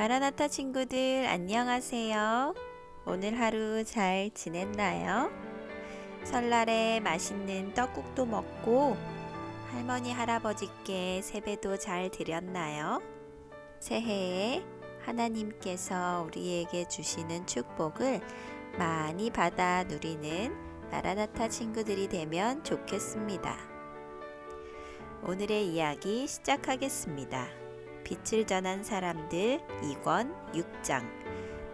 마라나타 친구들 안녕하세요. 오늘 하루 잘 지냈나요? 설날에 맛있는 떡국도 먹고 할머니 할아버지께 세배도 잘 드렸나요? 새해에 하나님께서 우리에게 주시는 축복을 많이 받아 누리는 마라나타 친구들이 되면 좋겠습니다. 오늘의 이야기 시작하겠습니다. 빛을 전한 사람들 2권 6장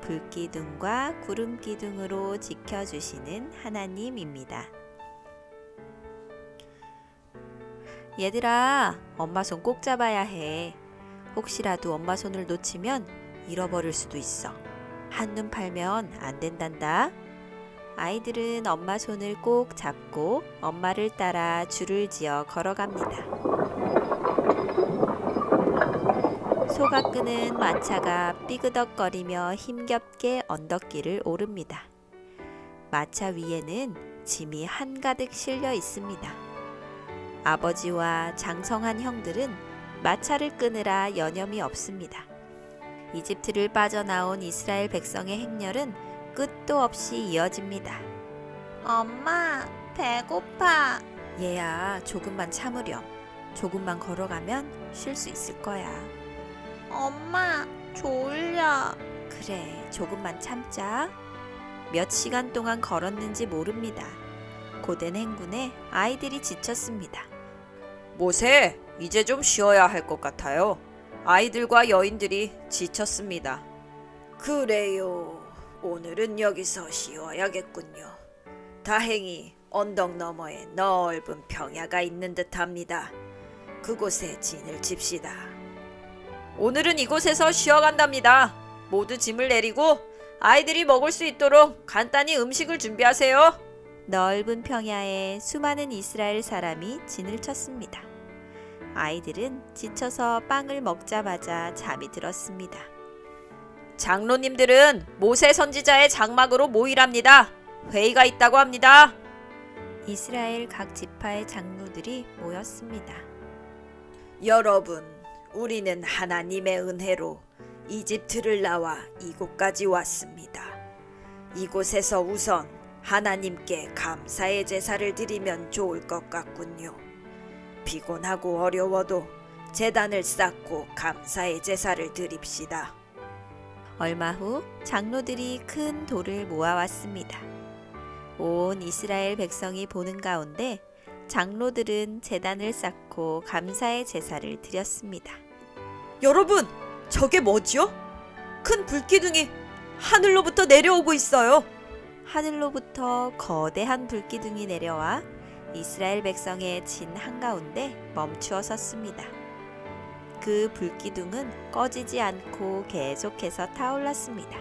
불기둥과 구름기둥으로 지켜주시는 하나님입니다. 얘들아, 엄마 손 꼭 잡아야 해. 혹시라도 엄마 손을 놓치면 잃어버릴 수도 있어. 한눈 팔면 안 된단다. 아이들은 엄마 손을 꼭 잡고 엄마를 따라 줄을 지어 걸어갑니다. 소가 끄는 마차가 삐그덕거리며 힘겹게 언덕길을 오릅니다. 마차 위에는 짐이 한가득 실려 있습니다. 아버지와 장성한 형들은 마차를 끄느라 여념이 없습니다. 이집트를 빠져나온 이스라엘 백성의 행렬은 끝도 없이 이어집니다. 엄마, 배고파. 얘야, 조금만 참으렴. 조금만 걸어가면 쉴 수 있을 거야. 엄마, 졸려. 그래, 조금만 참자. 몇 시간 동안 걸었는지 모릅니다. 고된 행군에 아이들이 지쳤습니다. 모세, 이제 좀 쉬어야 할 것 같아요. 아이들과 여인들이 지쳤습니다. 그래요. 오늘은 여기서 쉬어야겠군요. 다행히 언덕 너머에 넓은 평야가 있는 듯합니다. 그곳에 진을 칩시다. 오늘은 이곳에서 쉬어간답니다. 모두 짐을 내리고 아이들이 먹을 수 있도록 간단히 음식을 준비하세요. 넓은 평야에 수많은 이스라엘 사람이 진을 쳤습니다. 아이들은 지쳐서 빵을 먹자마자 잠이 들었습니다. 장로님들은 모세 선지자의 장막으로 모이랍니다. 회의가 있다고 합니다. 이스라엘 각 지파의 장로들이 모였습니다. 여러분, 우리는 하나님의 은혜로 이집트를 나와 이곳까지 왔습니다. 이곳에서 우선 하나님께 감사의 제사를 드리면 좋을 것 같군요. 피곤하고 어려워도 제단을 쌓고 감사의 제사를 드립시다. 얼마 후 장로들이 큰 돌을 모아왔습니다. 온 이스라엘 백성이 보는 가운데 장로들은 제단을 쌓고 감사의 제사를 드렸습니다. 여러분, 저게 뭐죠? 큰 불기둥이 하늘로부터 내려오고 있어요. 하늘로부터 거대한 불기둥이 내려와 이스라엘 백성의 진 한가운데 멈추어 섰습니다. 그 불기둥은 꺼지지 않고 계속해서 타올랐습니다.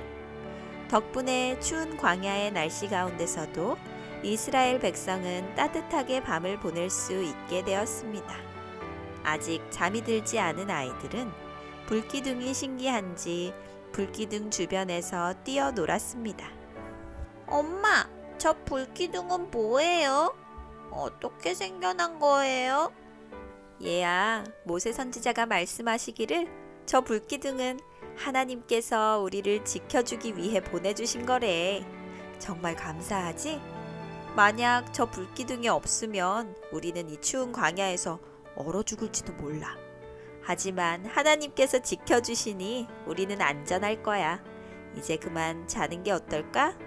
덕분에 추운 광야의 날씨 가운데서도 이스라엘 백성은 따뜻하게 밤을 보낼 수 있게 되었습니다. 아직 잠이 들지 않은 아이들은 불기둥이 신기한지 불기둥 주변에서 뛰어놀았습니다. 엄마, 저 불기둥은 뭐예요? 어떻게 생겨난 거예요? 얘야, 모세 선지자가 말씀하시기를 저 불기둥은 하나님께서 우리를 지켜주기 위해 보내주신 거래. 정말 감사하지? 만약 저 불기둥이 없으면 우리는 이 추운 광야에서 얼어 죽을지도 몰라. 하지만 하나님께서 지켜주시니 우리는 안전할 거야. 이제 그만 자는 게 어떨까?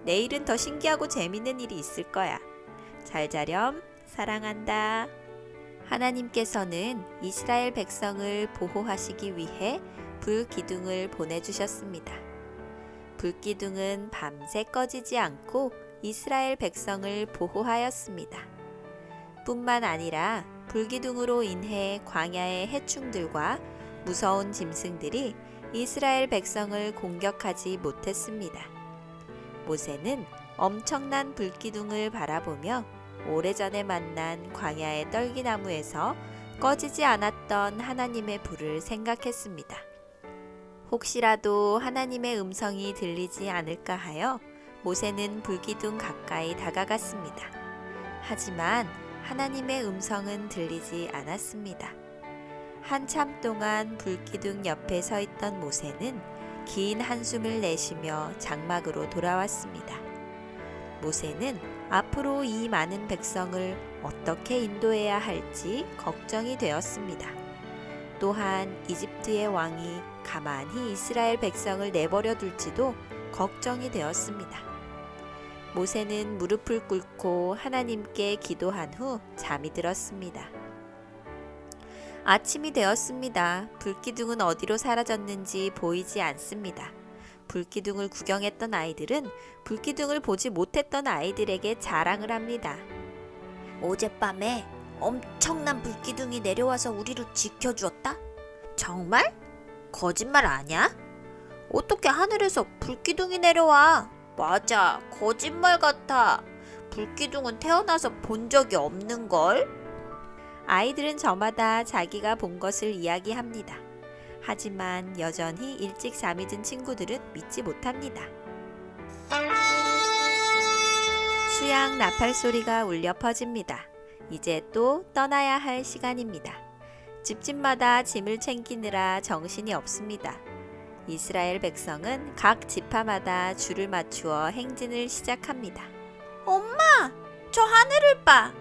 내일은 더 신기하고 재밌는 일이 있을 거야. 잘 자렴. 사랑한다. 하나님께서는 이스라엘 백성을 보호하시기 위해 불기둥을 보내주셨습니다. 불기둥은 밤새 꺼지지 않고 이스라엘 백성을 보호하였습니다. 뿐만 아니라 불기둥으로 인해 광야의 해충들과 무서운 짐승들이 이스라엘 백성을 공격하지 못했습니다. 모세는 엄청난 불기둥을 바라보며 오래전에 만난 광야의 떨기나무에서 꺼지지 않았던 하나님의 불을 생각했습니다. 혹시라도 하나님의 음성이 들리지 않을까 하여 모세는 불기둥 가까이 다가갔습니다. 하지만 하나님의 음성은 들리지 않았습니다. 한참 동안 불기둥 옆에 서 있던 모세는 긴 한숨을 내쉬며 장막으로 돌아왔습니다. 모세는 앞으로 이 많은 백성을 어떻게 인도해야 할지 걱정이 되었습니다. 또한 이집트의 왕이 가만히 이스라엘 백성을 내버려 둘지도 걱정이 되었습니다. 모세는 무릎을 꿇고 하나님께 기도한 후 잠이 들었습니다. 아침이 되었습니다. 불기둥은 어디로 사라졌는지 보이지 않습니다. 불기둥을 구경했던 아이들은 불기둥을 보지 못했던 아이들에게 자랑을 합니다. 어젯밤에 엄청난 불기둥이 내려와서 우리를 지켜주었다? 정말? 거짓말 아냐? 어떻게 하늘에서 불기둥이 내려와? 맞아, 거짓말 같아. 불기둥은 태어나서 본 적이 없는걸? 아이들은 저마다 자기가 본 것을 이야기합니다. 하지만 여전히 일찍 잠이 든 친구들은 믿지 못합니다. 수양 나팔 소리가 울려 퍼집니다. 이제 또 떠나야 할 시간입니다. 집집마다 짐을 챙기느라 정신이 없습니다. 이스라엘 백성은 각 지파마다 줄을 맞추어 행진을 시작합니다. 엄마, 저 하늘을 봐.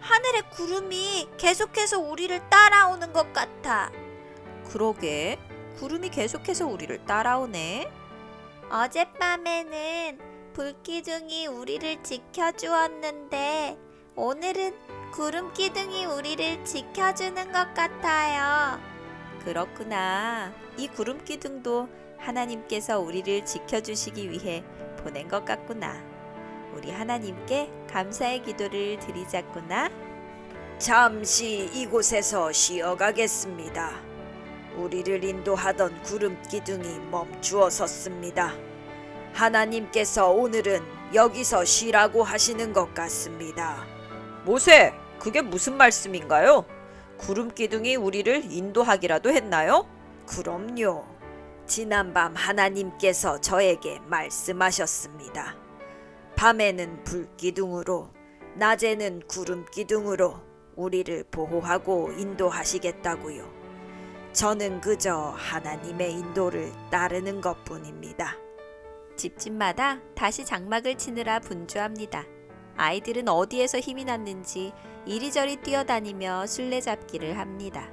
하늘의 구름이 계속해서 우리를 따라오는 것 같아. 그러게, 구름이 계속해서 우리를 따라오네. 어젯밤에는 불기둥이 우리를 지켜주었는데 오늘은 구름기둥이 우리를 지켜주는 것 같아요. 그렇구나. 이 구름 기둥도 하나님께서 우리를 지켜주시기 위해 보낸 것 같구나. 우리 하나님께 감사의 기도를 드리자꾸나. 잠시 이곳에서 쉬어가겠습니다. 우리를 인도하던 구름 기둥이 멈추어 섰습니다. 하나님께서 오늘은 여기서 쉬라고 하시는 것 같습니다. 모세, 그게 무슨 말씀인가요? 구름 기둥이 우리를 인도하기라도 했나요? 그럼요. 지난밤 하나님께서 저에게 말씀하셨습니다. 밤에는 불기둥으로, 낮에는 구름 기둥으로 우리를 보호하고 인도하시겠다고요. 저는 그저 하나님의 인도를 따르는 것뿐입니다. 집집마다 다시 장막을 치느라 분주합니다. 아이들은 어디에서 힘이 났는지 이리저리 뛰어다니며 술래잡기를 합니다.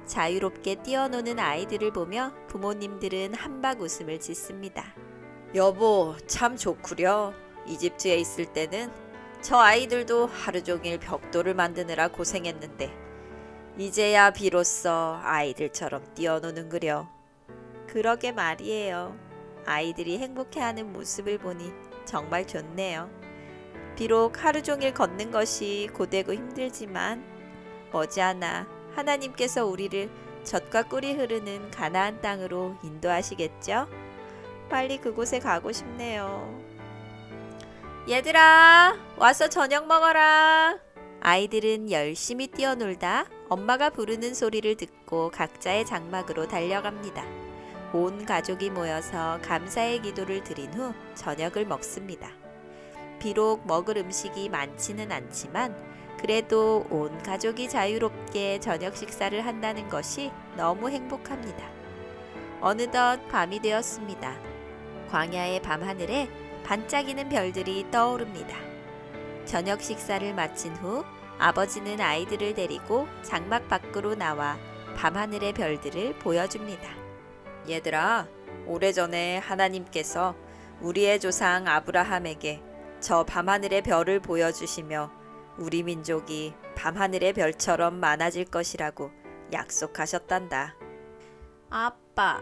자유롭게 뛰어노는 아이들을 보며 부모님들은 한박 웃음을 짓습니다. 여보, 참 좋구려. 이집트에 있을 때는 저 아이들도 하루 종일 벽돌을 만드느라 고생했는데 이제야 비로소 아이들처럼 뛰어노는구려. 그러게 말이에요. 아이들이 행복해하는 모습을 보니 정말 좋네요. 비록 하루 종일 걷는 것이 고되고 힘들지만 머지않아 하나님께서 우리를 젖과 꿀이 흐르는 가나안 땅으로 인도하시겠죠? 빨리 그곳에 가고 싶네요. 얘들아, 와서 저녁 먹어라. 아이들은 열심히 뛰어놀다 엄마가 부르는 소리를 듣고 각자의 장막으로 달려갑니다. 온 가족이 모여서 감사의 기도를 드린 후 저녁을 먹습니다. 비록 먹을 음식이 많지는 않지만 그래도 온 가족이 자유롭게 저녁 식사를 한다는 것이 너무 행복합니다. 어느덧 밤이 되었습니다. 광야의 밤하늘에 반짝이는 별들이 떠오릅니다. 저녁 식사를 마친 후 아버지는 아이들을 데리고 장막 밖으로 나와 밤하늘의 별들을 보여줍니다. 얘들아, 오래전에 하나님께서 우리의 조상 아브라함에게 저 밤하늘의 별을 보여주시며 우리 민족이 밤하늘의 별처럼 많아질 것이라고 약속하셨단다. 아빠,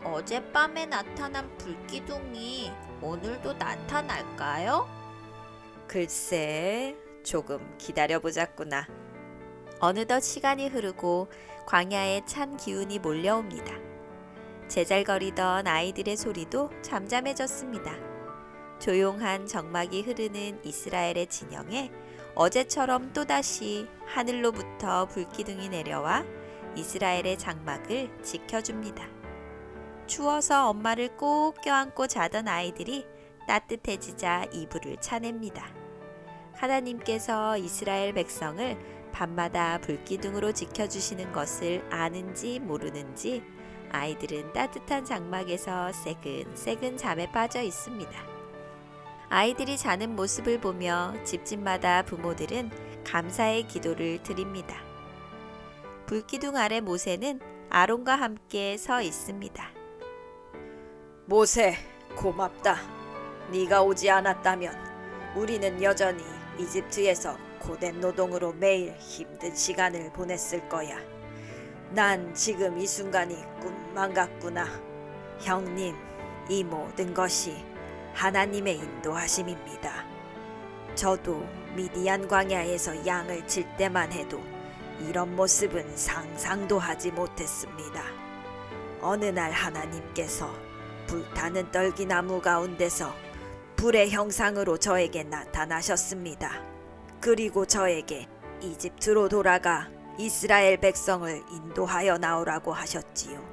어젯밤에 나타난 불기둥이 오늘도 나타날까요? 글쎄, 조금 기다려보자꾸나. 어느덧 시간이 흐르고 광야에 찬 기운이 몰려옵니다. 제잘거리던 아이들의 소리도 잠잠해졌습니다. 조용한 정막이 흐르는 이스라엘의 진영에 어제처럼 또다시 하늘로부터 불기둥이 내려와 이스라엘의 장막을 지켜줍니다. 추워서 엄마를 꼭 껴안고 자던 아이들이 따뜻해지자 이불을 차냅니다. 하나님께서 이스라엘 백성을 밤마다 불기둥으로 지켜주시는 것을 아는지 모르는지 아이들은 따뜻한 장막에서 새근새근 잠에 빠져 있습니다. 아이들이 자는 모습을 보며 집집마다 부모들은 감사의 기도를 드립니다. 불기둥 아래 모세는 아론과 함께 서 있습니다. 모세, 고맙다. 네가 오지 않았다면 우리는 여전히 이집트에서 고된 노동으로 매일 힘든 시간을 보냈을 거야. 난 지금 이 순간이 꿈만 같구나. 형님, 이 모든 것이 하나님의 인도하심입니다. 저도 미디안 광야에서 양을 칠 때만 해도 이런 모습은 상상도 하지 못했습니다. 어느 날 하나님께서 불타는 떨기나무 가운데서 불의 형상으로 저에게 나타나셨습니다. 그리고 저에게 이집트로 돌아가 이스라엘 백성을 인도하여 나오라고 하셨지요.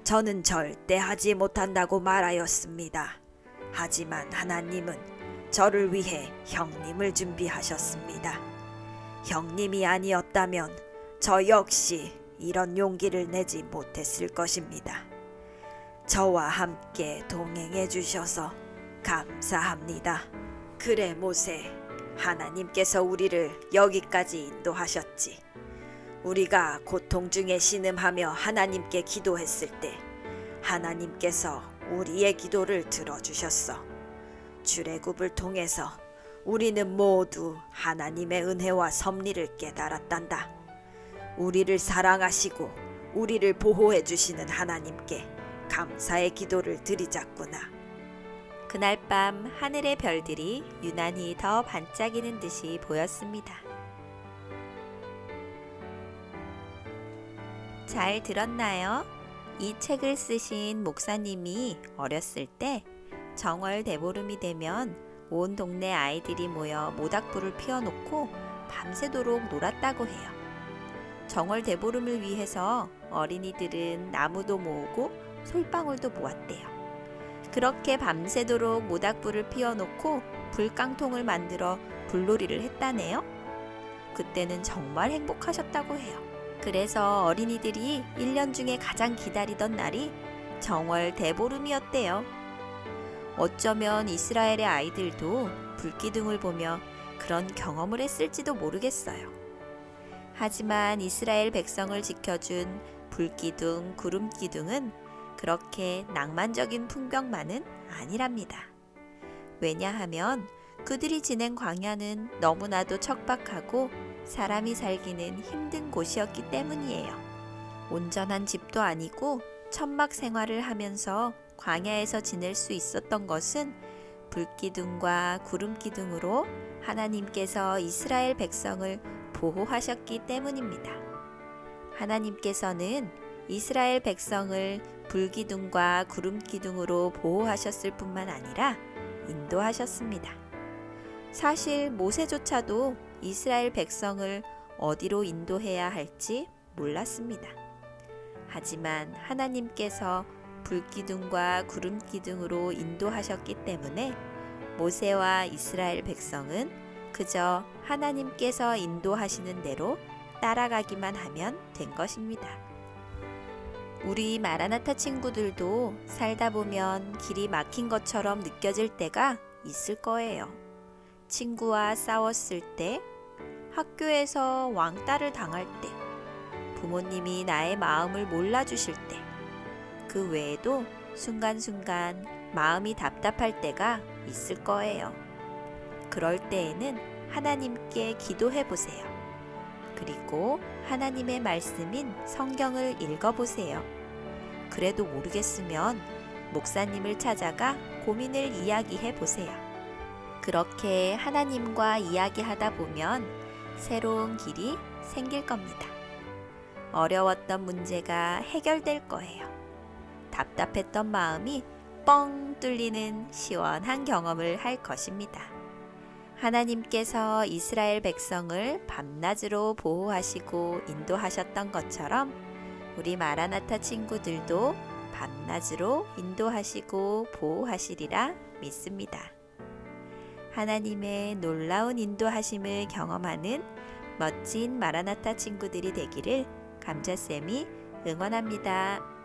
저는 절대 하지 못한다고 말하였습니다. 하지만 하나님은 저를 위해 형님을 준비하셨습니다. 형님이 아니었다면 저 역시 이런 용기를 내지 못했을 것입니다. 저와 함께 동행해 주셔서 감사합니다. 그래 모세, 하나님께서 우리를 여기까지 인도하셨지. 우리가 고통 중에 신음하며 하나님께 기도했을 때 하나님께서 우리의 기도를 들어주셨어. 출애굽을 통해서 우리는 모두 하나님의 은혜와 섭리를 깨달았단다. 우리를 사랑하시고 우리를 보호해 주시는 하나님께 감사의 기도를 드리자꾸나. 그날 밤 하늘의 별들이 유난히 더 반짝이는 듯이 보였습니다. 잘 들었나요? 이 책을 쓰신 목사님이 어렸을 때 정월 대보름이 되면 온 동네 아이들이 모여 모닥불을 피워놓고 밤새도록 놀았다고 해요. 정월 대보름을 위해서 어린이들은 나무도 모으고 솔방울도 모았대요. 그렇게 밤새도록 모닥불을 피워놓고 불깡통을 만들어 불놀이를 했다네요. 그때는 정말 행복하셨다고 해요. 그래서 어린이들이 1년 중에 가장 기다리던 날이 정월 대보름이었대요. 어쩌면 이스라엘의 아이들도 불기둥을 보며 그런 경험을 했을지도 모르겠어요. 하지만 이스라엘 백성을 지켜준 불기둥, 구름기둥은 그렇게 낭만적인 풍경만은 아니랍니다. 왜냐하면 그들이 지낸 광야는 너무나도 척박하고 사람이 살기는 힘든 곳이었기 때문이에요. 온전한 집도 아니고 천막 생활을 하면서 광야에서 지낼 수 있었던 것은 불기둥과 구름기둥으로 하나님께서 이스라엘 백성을 보호하셨기 때문입니다. 하나님께서는 이스라엘 백성을 불기둥과 구름기둥으로 보호하셨을 뿐만 아니라 인도하셨습니다. 사실 모세조차도 이스라엘 백성을 어디로 인도해야 할지 몰랐습니다. 하지만 하나님께서 불기둥과 구름기둥으로 인도하셨기 때문에 모세와 이스라엘 백성은 그저 하나님께서 인도하시는 대로 따라가기만 하면 된 것입니다. 우리 마라나타 친구들도 살다 보면 길이 막힌 것처럼 느껴질 때가 있을 거예요. 친구와 싸웠을 때, 학교에서 왕따를 당할 때, 부모님이 나의 마음을 몰라주실 때, 그 외에도 순간순간 마음이 답답할 때가 있을 거예요. 그럴 때에는 하나님께 기도해 보세요. 그리고 하나님의 말씀인 성경을 읽어보세요. 그래도 모르겠으면 목사님을 찾아가 고민을 이야기해 보세요. 그렇게 하나님과 이야기하다 보면 새로운 길이 생길 겁니다. 어려웠던 문제가 해결될 거예요. 답답했던 마음이 뻥 뚫리는 시원한 경험을 할 것입니다. 하나님께서 이스라엘 백성을 밤낮으로 보호하시고 인도하셨던 것처럼 우리 마라나타 친구들도 밤낮으로 인도하시고 보호하시리라 믿습니다. 하나님의 놀라운 인도하심을 경험하는 멋진 마라나타 친구들이 되기를 감자쌤이 응원합니다.